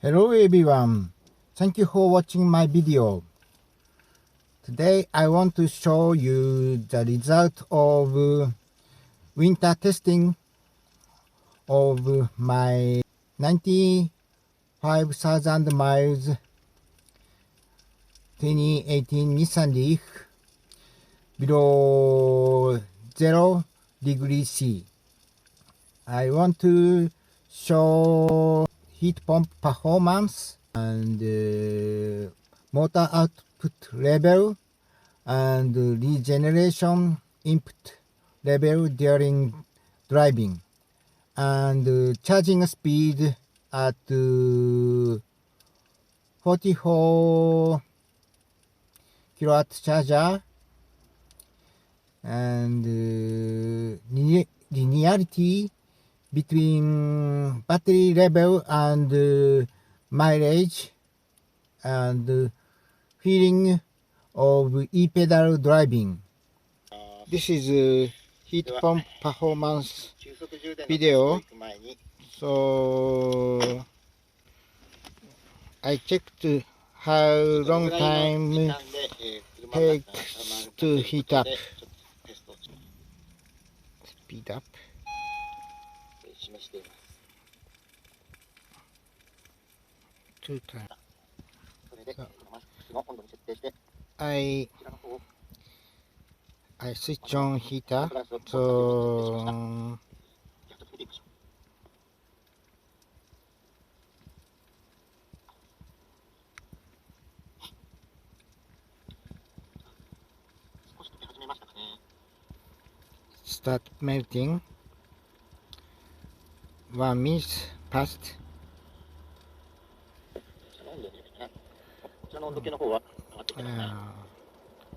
Hello everyone, thank you for watching my video. Today I want to show you the result of winter testing of my 95,000 miles 2018 Nissan Leaf below 0 degrees C. I want to show heat pump performance and motor output level and regeneration input level during driving and charging speed at 44 kilowatt charger and linearity between battery level and mileage and feeling of e-pedal driving. This is a heat pump performance video. So I checked how long time takes to heat up. Speed up. Two times. So I switch on heater. So start melting. 1 minute passed.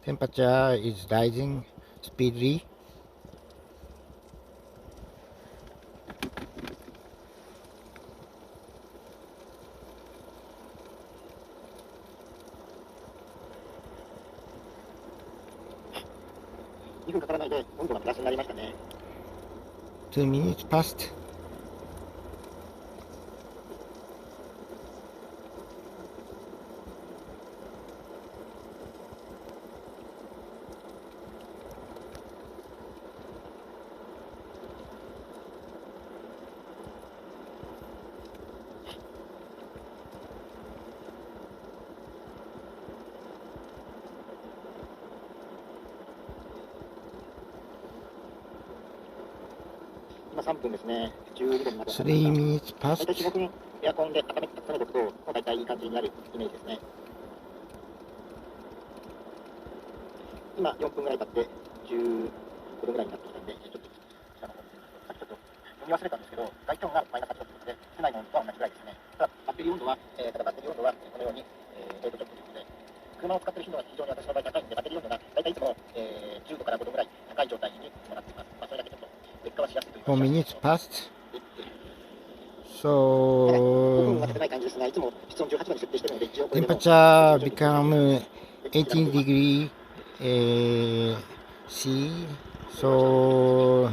Temperature is rising speedily. Two minutes passed. Three minutes passed. 5分エアコンで温めておくと、大体いい感じになるイメージですね。今4分ぐらい経って15度ぐらいになってきたので、ちょっと下の方、さっきちょっと読み忘れたんですけど、外気温がマイナス8度ということで、室内の温度は同じぐらいですね。ただバッテリー温度は、このように、0度ちょっとということで、車を使っている頻度が非常に私の場合高いので、バッテリー温度が大体いつも、10度から5度ぐらい高い状態になっています。それだけちょっと劣化はしやすいというか。4 minutes passed. So temperature become 18 degree C. So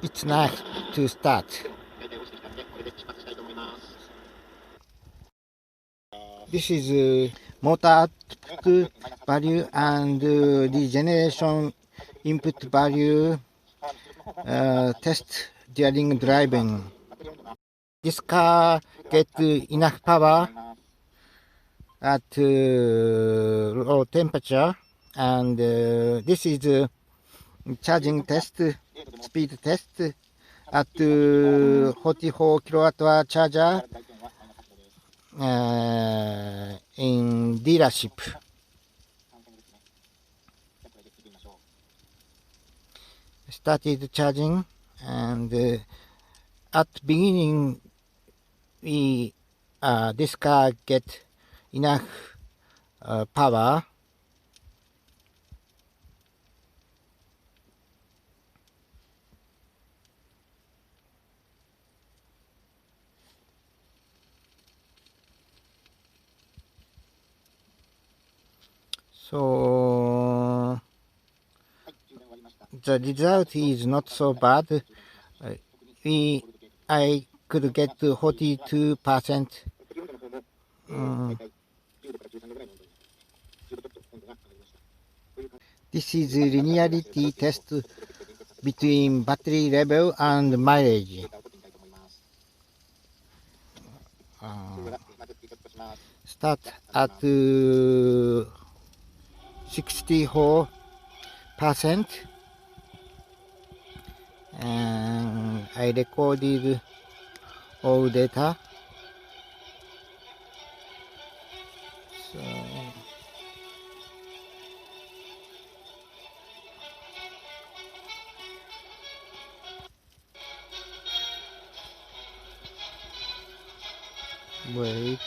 it's nice to start. This is motor output value and regeneration input value test during driving. This car gets enough power at low temperature, and this is charging test, speed test at 44 kilowatt charger in dealership. Started charging, and at beginning this car get enough power. So the result is not so bad. I could get 42%うん大体10度から13度ぐらいの温度になって、10度ちょっと温度が上がりました。This is linearity test between battery level and mileage. データを取ってみたいと思います。それ Uh, ではまずティーカットします。 start at 64%, and I recorded all data. So wait,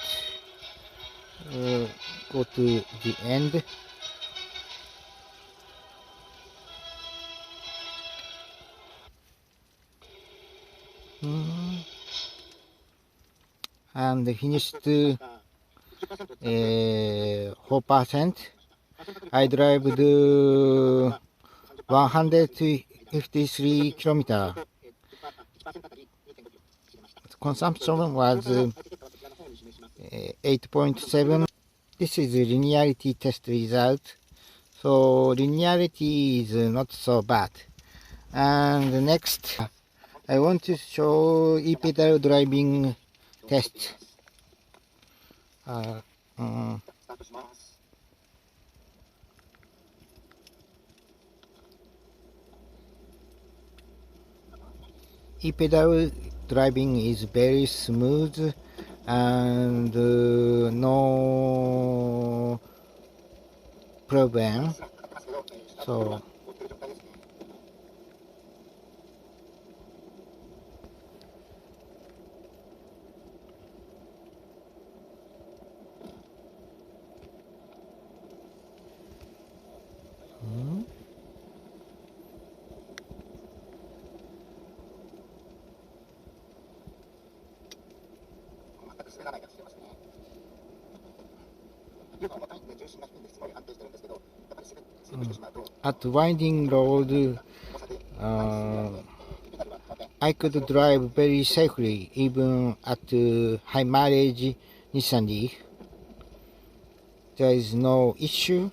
go to the end. And finished 4%. I drive 153 kilometers. Consumption was 8.7. This is linearity test result. So linearity is not so bad. And next, I want to show e-pedal driving test. E-pedal driving is very smooth and no problem. So at winding road, I could drive very safely even at high mileage Nissan Leaf. There is no issue.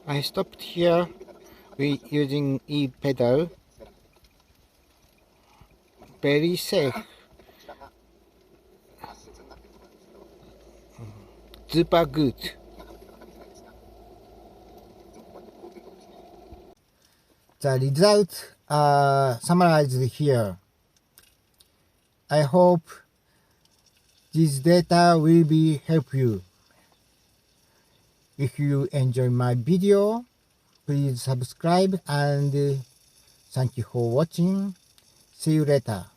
I stopped here using e-pedal. Very safe. Super good. The results are summarized here. I hope this data will be help you. If you enjoy my video, please subscribe and thank you for watching. See you later.